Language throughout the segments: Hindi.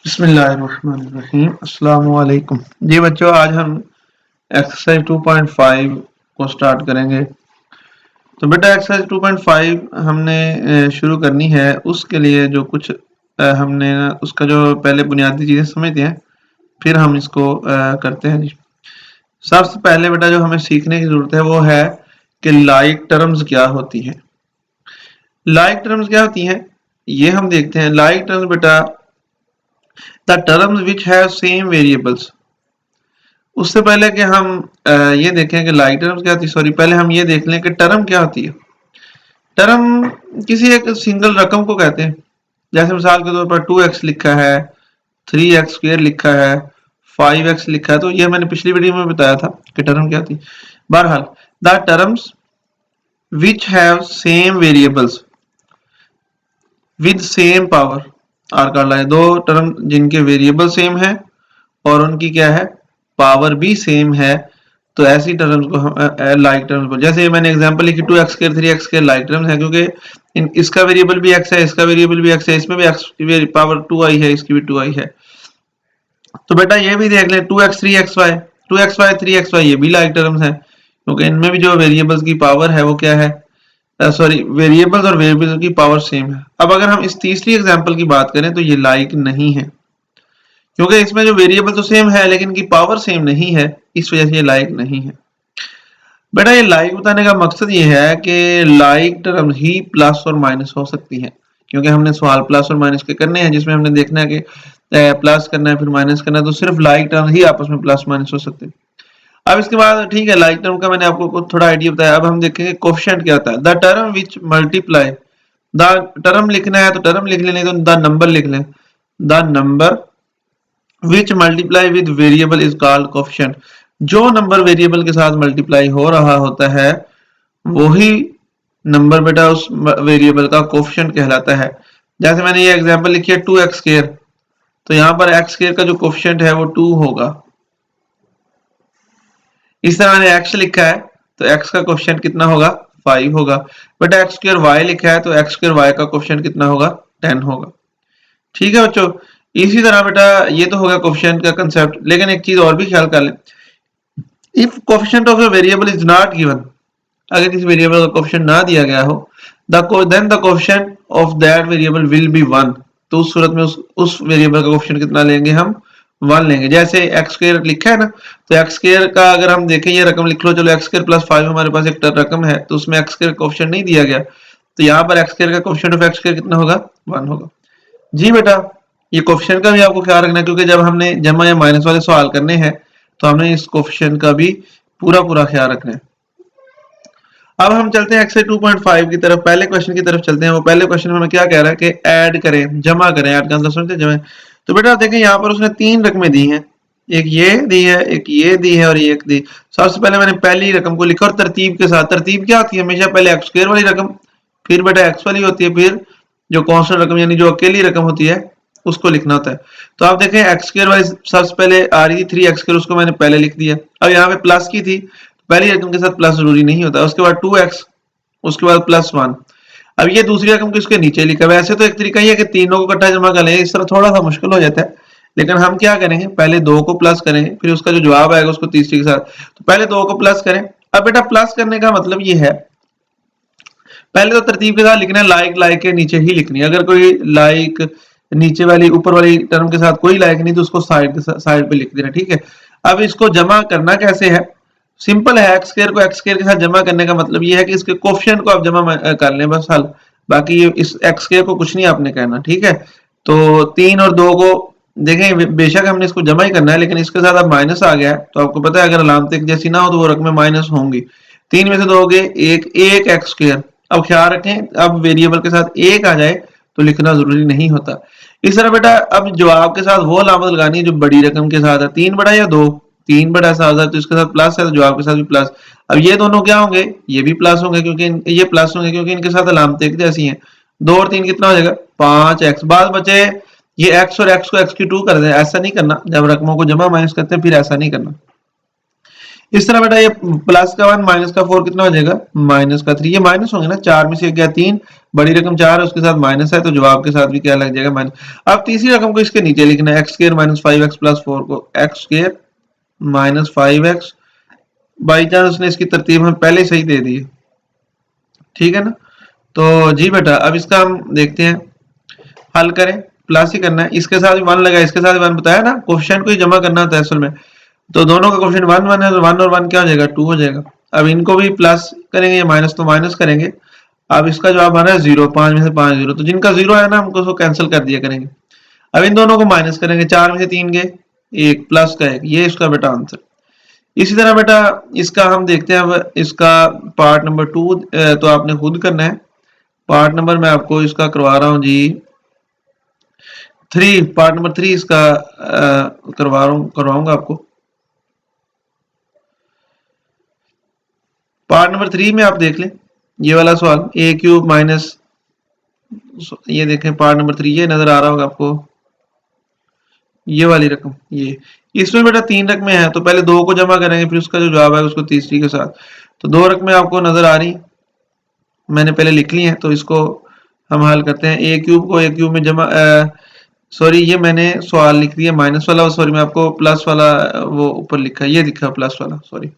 बिस्मिल्लाहिर्रहमानिर्रहीम अस्सलाम वालेकुम। जी बच्चों, आज हम एक्सरसाइज 2.5 को स्टार्ट करेंगे। तो बेटा एक्सरसाइज 2.5 हमने शुरू करनी है। उसके लिए जो कुछ हमने उसका जो पहले बुनियादी चीज़ें समझते हैं, फिर हम इसको करते हैं। जी, सबसे पहले बेटा जो हमें सीखने की ज़रूरत है वो है कि लाइक टर्म्स क्या होती हैं। लाइक टर्म्स क्या होती हैं ये हम देखते हैं। लाइक टर्म्स बेटा the terms which have same variables. उससे पहले कि हम ये देखें कि लाइक टर्म्स क्या होती है, सॉरी, पहले हम ये देख लें कि टर्म क्या होती है। टर्म किसी एक सिंगल रकम को कहते हैं। जैसे मिसाल के तौर पर 2x लिखा है, 3x² लिखा है, 5x लिखा है। तो ये मैंने पिछली वीडियो में बताया था कि टर्म क्या होती है। बहरहाल, the terms which have same variables with same power are called like. दो टर्म जिनके वेरिएबल सेम है और उनकी क्या है, पावर भी सेम है, तो ऐसी टर्म्स को हम लाइक टर्म्स बोलते हैं। जैसे मैंने एग्जांपल लिखी 2x² 3x² लाइक टर्म्स है, क्योंकि इसका वेरिएबल भी x है, इसका वेरिएबल भी x है, इसमें भी x की पावर 2i है, इसकी भी 2i है। तो बेटा ये भी देख ले 2x 3xy 2xy 3xy, ये भी लाइक टर्म्स है, क्योंकि इनमें भी जो वेरिएबल्स की पावर है वो क्या है, सॉरी, वेरिएबल्स और वेरिएबल्स की पावर सेम है। अब अगर हम इस तीसरी एग्जांपल की बात करें तो ये लाइक नहीं है, क्योंकि इसमें जो वेरिएबल तो सेम है लेकिन इनकी पावर सेम नहीं है, इस वजह से ये लाइक नहीं है। बेटा ये लाइक बताने का मकसद ये है कि लाइक टर्म ही प्लस और माइनस हो सकती है, क्योंकि हमने सवाल प्लस और माइनस के करने हैं जिसमें हमने देखना है कि प्लस करना है फिर माइनस करना है, तो सिर्फ लाइक टर्म ही आपस में प्लस माइनस हो सकते हैं। अब इसके बाद ठीक है, लाइक टर्म का मैंने आपको थोड़ा आइडिया बताया। अब हम देखेंगे कोफिशिएंट क्या होता है। The term which multiply, the term लिखना है तो टर्म लिख लें, नहीं तो द नंबर लिख लें। The number which multiply with variable is called coefficient. जो नंबर वेरिएबल के साथ मल्टीप्लाई हो रहा होता है वही नंबर बेटा उस वेरिएबल का कोफिशिएंट कहलाता है। जैसे मैंने ये एग्जांपल लिखी है 2x², तो यहाँ पर x² का जो कोफिशिएंट है वो 2 होगा। इस तरह मैंने x लिखा है तो x का कोफिशिएंट कितना होगा, 5 होगा। बेटा x² y लिखा है तो x² y का कोफिशिएंट कितना होगा, 10 होगा। ठीक है बच्चों, इसी तरह बेटा ये तो होगा कोफिशिएंट का कंसेप्ट, लेकिन एक चीज और भी ख्याल कर लें। If coefficient of a variable is not given, अगर किसी वेरिएबल का कोफिशिएंट ना दिया गया हो, then the coefficient of that variable will be 1। तो उस सूरत में उस वेरिएबल का कोफिशिएंट कितना लेंगे, हम 1 लेंगे। जैसे x² लिखा है ना, तो x² का अगर हम देखें, ये रकम लिख लो, चलो x² + 5 हमारे पास एक रकम है, तो उसमें x² का कोफिशिएंट नहीं दिया गया, तो यहाँ पर x² का कोफिशिएंट ऑफ x² कितना होगा, 1 होगा। जी बेटा, ये कोफिशिएंट का भी आपको ख्याल रखना है, क्योंकि जब हमने जमा या माइनस वाले सवाल करने हैं तो हमने इस कोफिशिएंट का भी पूरा ख्याल रखना है। अब हम चलते हैं एक्सरसाइज 2.5 की तरफ, पहले क्वेश्चन की तरफ चलते हैं। वो पहले क्वेश्चन में हमें क्या कह रहा है कि ऐड करें, जमा करें। ऐड का मतलब समझते हैं, जमा। तो बेटा देखें यहाँ पर उसने 3 रकमें दी हैं, एक ये दी है, एक ये दी है और एक दी। सबसे पहले मैंने पहली रकम को लिखा और तरतीब के साथ। तरतीब क्या होती है, हमेशा पहले x² वाली रकम, फिर बेटा x वाली होती है, फिर जो कांस्टेंट रकम यानी जो अकेली रकम होती है उसको लिखना होता है। तो आप देखें x² वाली सबसे पहले आ रही थी 3x², उसको मैंने पहले लिख दिया। अब यहाँ पे प्लस की थी, पहली रकम के साथ प्लस जरूरी नहीं होता। उसके बाद 2x, उसके बाद +1। अब ये दूसरी रकम को इसके नीचे लिखा। वैसे तो एक तरीका ये है कि तीनों को इकट्ठा जमा कर लें, इस तरह थोड़ा सा मुश्किल हो जाता है, लेकिन हम क्या करेंगे, पहले 2 को प्लस करेंगे, फिर उसका जो जवाब आएगा उसको तीसरी के साथ। तो पहले 2 को प्लस करें। अब बेटा प्लस करने का मतलब ये है, पहले तो तरतीब के साथ लिखना है, लाइक लाइक के नीचे ही लिखनी है। अगर कोई लाइक नीचे वाली ऊपर वाली टर्म के साथ कोई लाइक नहीं तो उसको साइड पे लिख देना, ठीक है। अब इसको जमा करना कैसे है, सिंपल है। x² को x² के साथ जमा करने का मतलब ये है कि इसके कोफिशिएंट को आप जमा कर लें, बस हल। बाकी इस x² को कुछ नहीं आपने कहना, ठीक है। तो 3 और 2 को देखें, बेशक हमने इसको जमा ही करना है, लेकिन इसके साथ अब माइनस आ गया है, तो आपको पता है अगर अलामत एक जैसी ना हो तो वो रकमें माइनस होंगी। 3 में से 2 गए, एक x²। अब ख्याल रखें, अब वेरिएबल के साथ एक आ जाए तो लिखना जरूरी नहीं होता। इस तरह बेटा अब जवाब के साथ वो अलामत लगानी है जो बड़ी रकम के साथ है। 3 बड़ा या 2, 3 बड़ा ऐसा आता है तो इसके साथ प्लस है तो जवाब के साथ भी प्लस। अब ये दोनों क्या होंगे, ये भी प्लस होंगे, क्योंकि ये प्लस होंगे क्योंकि इनके साथ अलामतें एक जैसी हैं। 2 और 3 कितना हो जाएगा, 5x। बाद बचे ये x और x को x की 2 कर दें। ऐसा नहीं करना, जब रकमों को जमा माइनस करते हैं फिर ऐसा नहीं करना। इस तरह बेटा ये प्लस का 1 माइनस का 4 कितना हो जाएगा, माइनस का 3। ये माइनस होंगे ना, 4 में से गया 3, बड़ी रकम 4 है उसके साथ माइनस है, तो जवाब के साथ भी क्या लग जाएगा, माइनस। अब तीसरी रकम को इसके नीचे लिखना है, x square minus 5x plus 4 को x square minus 5x, by chance उसने इसकी तरतीब हमें पहले सही दे दी है, ठीक है ना। तो जी बेटा अब इसका हम देखते हैं, हल करें, प्लस ही करना है, इसके साथ भी 1 लगा, इसके साथ भी 1, बताया ना कोफिशिएंट को ही जमा करना होता है असल में। तो दोनों का कोफिशिएंट 1 1 है, तो 1 और 1 क्या हो जाएगा, 2 हो जाएगा। अब इनको भी प्लस करेंगे, ये माइनस तो माइनस करेंगे। अब इसका जवाब आ रहा है 0, 5 में से 5 0, तो जिनका 0 है ना हमको उसको कैंसिल कर दिया करेंगे। अब इन दोनों को माइनस करेंगे, 4 में से 3 गए 1 प्लस का 1, ये इसका बेटा आंसर। इसी तरह बेटा इसका हम देखते हैं, अब इसका पार्ट नंबर 2 तो आपने खुद करना है। पार्ट नंबर मैं आपको इसका करवा रहा हूँ जी 3, पार्ट नंबर 3 इसका करवाऊंगा आपको। पार्ट नंबर 3 में आप देख लें ये वाला सवाल, ए क्यूब माइनस, ये देखें पार्ट नंबर 3, ये नजर आ रहा होगा आपको, ये वाली रकम, ये इसमें बेटा 3 रकमें हैं, तो पहले 2 को जमा करेंगे, फिर उसका जो जवाब है उसको तीसरी के साथ। तो 2 रकमें आपको नजर आ रही, मैंने पहले लिख ली हैं, तो इसको हम हल करते हैं। ए क्यूब को ए क्यूब में जमा, सॉरी ये मैंने सवाल लिख दिया माइनस वाला, सॉरी मैं आपको प्लस वाला वो ऊपर लिखा, ये लिखा प्लस वाला, सॉरी।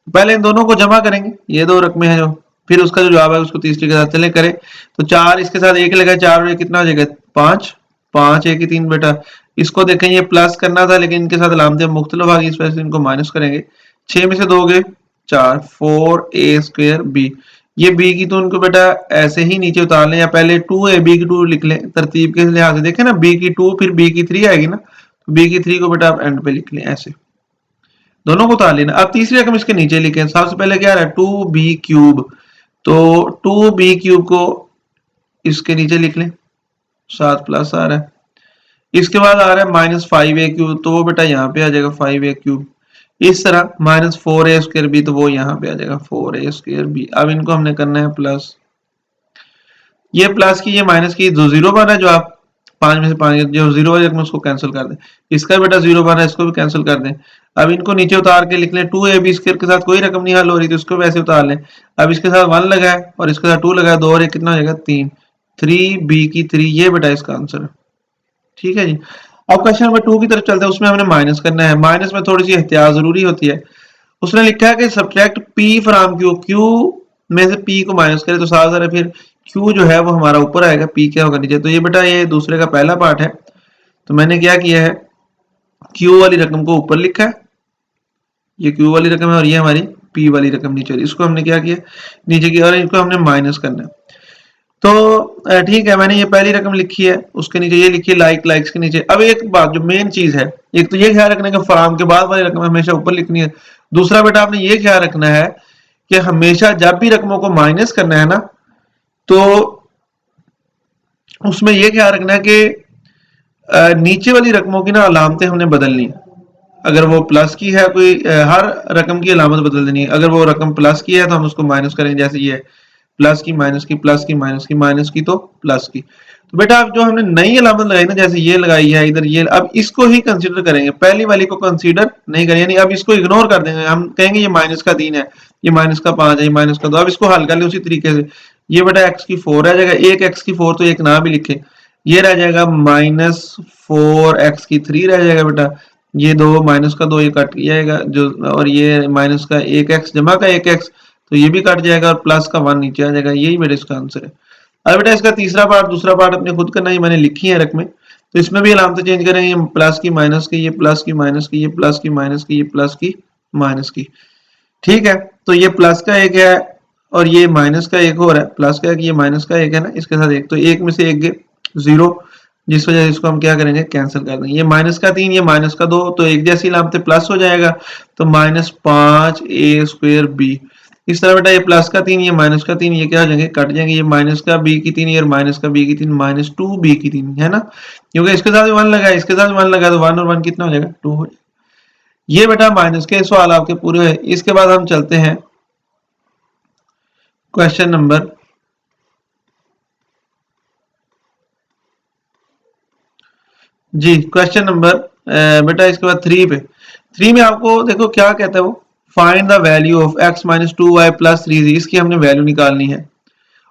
पहले इन दोनों को जमा करेंगे, ये 2 रकमें हैं जो, फिर उसका जो जवाब है उसको तीसरी के साथ चले करें। तो 4 इसके साथ 1 लगा, 4 और 1 कितना हो जाएगा, 5, 5 1 3 बेटा। इसको देखें ये प्लस करना था, लेकिन इनके साथ अलामतें मुख्तलिफ आ गई, इस वजह से इनको माइनस करेंगे। 6 में से 2 गए 4, 4a स्क्वायर b, ये b की तो उनको बेटा ऐसे ही नीचे उतार लें, या पहले 2ab की 2 लिख लें तरतीब के लिहाज से, देखें ना b की 2 फिर b की 3 आएगी ना, तो b की 3 को बेटा आप एंड पे लिख लें, ऐसे दोनों को उतार लेना। अब तीसरी रकम इसके नीचे लिखें, सबसे पहले क्या आ रहा है 2b क्यूब, तो 2b क्यूब को इसके नीचे लिख लें, 7 प्लस आ रहा है। इसके बाद आ रहा है माइनस 5a क्यूब, तो वो बेटा यहाँ पे आ जाएगा 5a क्यूब। इस तरह माइनस 4a स्क्वायर बी, तो वो यहाँ पे आ जाएगा 4a स्क्वायर बी। अब इनको हमने करना है प्लस, ये प्लस की ये माइनस की, जो जीरो बन रहा है, जो आप 5 में से 5 जो जीरो वाली रकम उसको कैंसिल कर दें, इसका बेटा जीरो बन रहा है, इसको भी कैंसिल कर दें। अब इनको नीचे उतार के लिख लें, 2ab स्क्वायर के साथ कोई रकम नहीं हल हो रही, तो इसको वैसे उतार लें। अब इसके साथ 1 लगा है और इसके साथ 2 लगा है, 2 और 1 कितना हो जाएगा 3, 3b की 3, ये बेटा इसका आंसर है, ठीक है जी। अब क्वेश्चन नंबर 2 की तरफ चलते हैं, उसमें हमने माइनस करना है। माइनस में थोड़ी सी एहतियात जरूरी होती है। उसने लिखा है कि subtract p from q, q में से p को माइनस करें, तो साफ ज़रा फिर q जो है वो हमारा ऊपर आएगा, p क्या होगा नीचे। तो ये बेटा ये दूसरे का पहला पार्ट है, तो मैंने क्या किया है, q वाली रकम को ऊपर लिखा है, ये q वाली रकम है, और ये हमारी p वाली रकम नीचे वाली, इसको हमने क्या किया नीचे की, और इनको हमने माइनस करना है। तो ठीक है, मैंने ये पहली रकम लिखी है, उसके नीचे ये लिखी है लाइक, लाइक्स के नीचे। अब एक बात जो मेन चीज है, एक तो ये ख्याल रखना है कि फॉर्म के बाद वाली रकम हमेशा ऊपर लिखनी है। दूसरा बेटा आपने ये ख्याल रखना है कि हमेशा जब भी रकमों को माइनस करना है ना, तो उसमें यह ख्याल रखना है कि नीचे वाली रकमों की ना अलामतें हमने बदलनी है। अगर वो प्लस की है कोई, हर रकम की अलामत बदल देनी है। अगर वो रकम प्लस की है तो हम उसको माइनस करेंगे, जैसे ये प्लस की माइनस की प्लस की माइनस की माइनस की तो प्लस की। तो बेटा अब जो हमने नई अलामत लगाई ना, जैसे ये लगाई है इधर, ये अब इसको ही कंसीडर करेंगे, पहली वाली को कंसीडर नहीं करेंगे, यानी अब इसको इग्नोर कर देंगे। हम कहेंगे ये माइनस का 3 है, ये माइनस का 5 है, ये माइनस का 2। अब इसको हल कर ले उसी तरीके से, ये बेटा एक्स की 4 रह जाएगा, एक एक्स की 4 तो एक ना भी लिखे, ये रह जाएगा माइनस 4 एक्स की 3 रह जाएगा बेटा। ये 2 माइनस का 2 ये कट जाएगा जो, और ये माइनस का 1 एक्स जमा का 1 एक्स, तो ये भी कट जाएगा, और प्लस का 1 नीचे आ जाएगा। यही बेटा इसका आंसर है। अब बेटा इसका तीसरा पार्ट, दूसरा पार्ट अपने खुद करना ही, मैंने लिखी है रकमें, तो इसमें भी अलामतें चेंज करेंगे, प्लस की माइनस की, ये प्लस की माइनस की, ये प्लस की माइनस की, ये प्लस की माइनस की, ठीक है। तो ये प्लस का एक है और ये माइनस का एक और है, प्लस का एक, ये माइनस का एक है ना, इसके साथ एक, तो एक में से एक गए 0, जिस वजह से इसको हम क्या करेंगे कैंसिल कर देंगे। ये माइनस का 3, ये माइनस का 2, तो एक जैसी अलामतें प्लस हो जाएगा, तो माइनस 5a स्क्वायर बी। इस तरह बेटा ये प्लस का 3, ये माइनस का 3, ये क्या हो जाएंगे कट जाएंगे, ये माइनस का b की 3, ये माइनस का b की 3, माइनस 2b की 3 है ना, क्योंकि इसके साथ 1 लगा है, इसके साथ 1 लगा, तो 1 और 1 कितना हो जाएगा 2 हो जाएगा। ये बेटा माइनस के सवाल आपके पूरे हुए। इसके बाद हम चलते हैं क्वेश्चन नंबर जी, क्वेश्चन नंबर बेटा इसके बाद 3 पे। 3 में आपको देखो क्या कहता है वो, find the value of x minus 2y plus 3z, इसकी हमने वैल्यू निकालनी है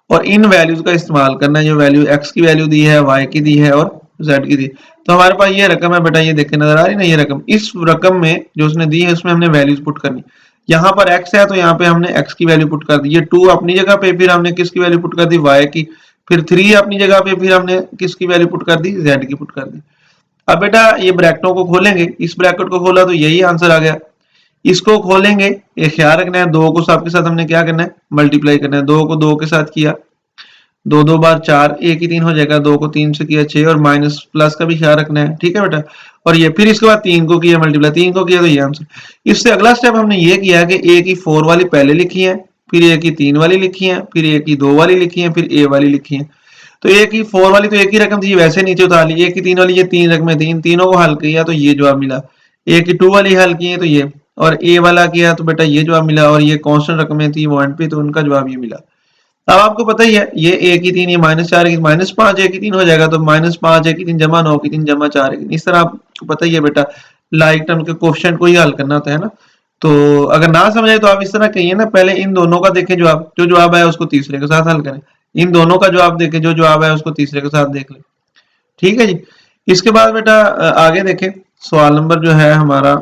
और इन वैल्यूज का इस्तेमाल करना है। जो वैल्यू x की वैल्यू दी है, y की दी है और z की दी, तो हमारे पास ये रकम है बेटा, ये देखे नजर आ रही ना, ये रकम, इस रकम में जो उसने दी है उसमें हमने वैल्यूज पुट करनी। यहाँ पर x है तो यहाँ पे हमने x की वैल्यू पुट कर दी, ये 2 अपनी जगह पे, फिर हमने किसकी वैल्यू पुट कर दी, y की, फिर 3 अपनी जगह पे, फिर हमने किसकी वैल्यू पुट कर दी, z की पुट कर दी। अब बेटा ये ब्रैकेटों को खोलेंगे, इस ब्रैकेट को खोला तो यही आंसर आ गया। इसको खोलेंगे, ये ख्याल रखना है, 2 को सबके साथ हमने क्या करना है, मल्टीप्लाई करना है। 2 को 2 के साथ किया, 2 2 बार 4, 1 ही 3 हो जाएगा, 2 को 3 से किया 6, और माइनस प्लस का भी ख्याल रखना है, ठीक है बेटा। और ये फिर इसके बाद 3 को किया मल्टीप्लाई, 3 को किया तो ये आंसर। इससे अगला स्टेप हमने ये किया कि a की 4 वाली पहले लिखी है, फिर a की 3 वाली लिखी है, फिर a की 2 वाली लिखी है, फिर a वाली लिखी है। तो a की 4 वाली तो एक ही रकम थी, वैसे नीचे उतार ली। a की 3 वाली, ये 3 रकमें थी, इन तीनों को हल किया तो ये जवाब मिला। a की 2 वाली हल की है तो ये, और a वाला किया तो बेटा ये जवाब मिला, और ये कांस्टेंट रकमें थी वो एंड पे, तो उनका जवाब ये मिला। अब आपको पता ही है, ये a की 3, ये -4 की -5 a की 3 हो जाएगा, तो -5 a की 3 जमा 9 की 3 जमा 4 a की 3। इस तरह आपको पता ही है बेटा, लाइक टर्म के क्वेश्चन को ही हल करना होता है ना। तो अगर ना समझ आए तो आप इस तरह कहिए ना, पहले इन दोनों का देखें जवाब, जो जवाब आया उसको तीसरे के साथ हल करें, इन दोनों का जवाब देखें, जो जवाब आया उसको तीसरे के साथ देख लें, ठीक है जी। इसके बाद बेटा आगे देखें, सवाल नंबर जो है हमारा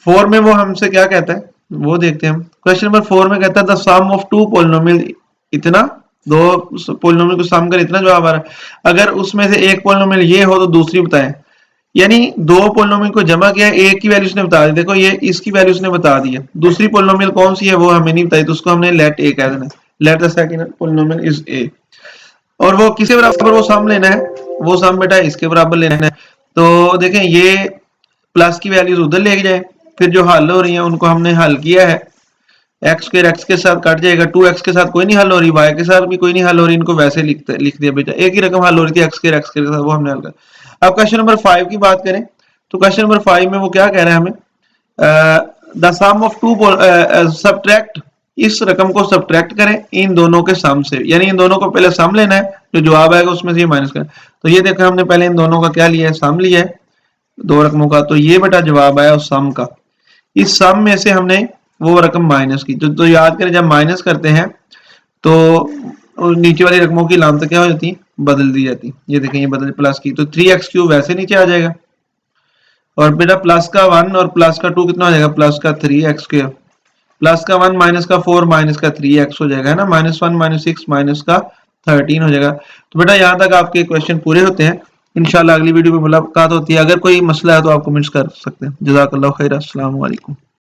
4 में वो हमसे क्या कहता है वो देखते हैं हम। क्वेश्चन नंबर 4 में कहता है द सम ऑफ 2 पॉलिनोमियल, इतना, 2 पॉलिनोमियल को सम कर इतना जवाब आ रहा है। अगर उसमें से एक पॉलिनोमियल ये हो तो दूसरी बताएं, यानी 2 पॉलिनोमियल को जमा किया, एक की वैल्यू उसने बता दी, देखो ये इसकी वैल्यू उसने बता दी है, दूसरी पॉलिनोमियल कौन सी है वो हमें नहीं बताई, तो उसको हमने लेट ए कह देना, let the second polynomial is a. और वो किसके बराबर वो सम लेना है, वो सम बेटा इसके बराबर लेना है। तो देखें ये प्लस की वैल्यूज उधर ले जाए, फिर जो हल हो रही है उनको हमने हल किया है, एक्स स्क्वायर एक्स के साथ कट जाएगा, 2x के साथ कोई नहीं हल हो रही, y के साथ भी कोई नहीं हल हो रही, इनको वैसे लिख दिया बेटा, एक ही रकम हल हो रही थी एक्स स्क्वायर एक्स के साथ, वो हमने हल किया। अब क्वेश्चन नंबर 5 की बात करें, तो क्वेश्चन नंबर 5 में वो क्या कह रहा है हमें, द सम ऑफ 2 सब्ट्रैक्ट, इस रकम को सब्ट्रैक्ट करें इन दोनों के सम से, यानी इन दोनों को पहले सम लेना है, जो जवाब आएगा उसमें से ये माइनस करें। तो ये देखो हमने पहले इन दोनों का क्या लिया है, सम लिया है 2 रकमों का, तो ये बेटा जवाब आया उस सम का। इस सम में से हमने वो रकम माइनस की, तो याद करें जब माइनस करते हैं तो नीचे वाली रकमों की लामत क्या हो जाती है, बदल दी जाती है। ये देखें ये बदल प्लस की, तो 3x³ वैसे नीचे आ जाएगा, और बेटा प्लस का 1 और प्लस का 2 कितना हो जाएगा, प्लस का 3x², प्लस का 1 माइनस का 4 माइनस का 3x हो जाएगा, है ना, -1 -6 माइनस का 13 हो जाएगा। तो बेटा यहाँ तक आपके क्वेश्चन पूरे होते हैं। इंशाल्लाह अगली वीडियो में मुलाकात होती है। अगर कोई मसला है तो आप कमेंट्स कर सकते हैं। जज़ाकल्लाह खैर, अस्सलाम वालेकुम।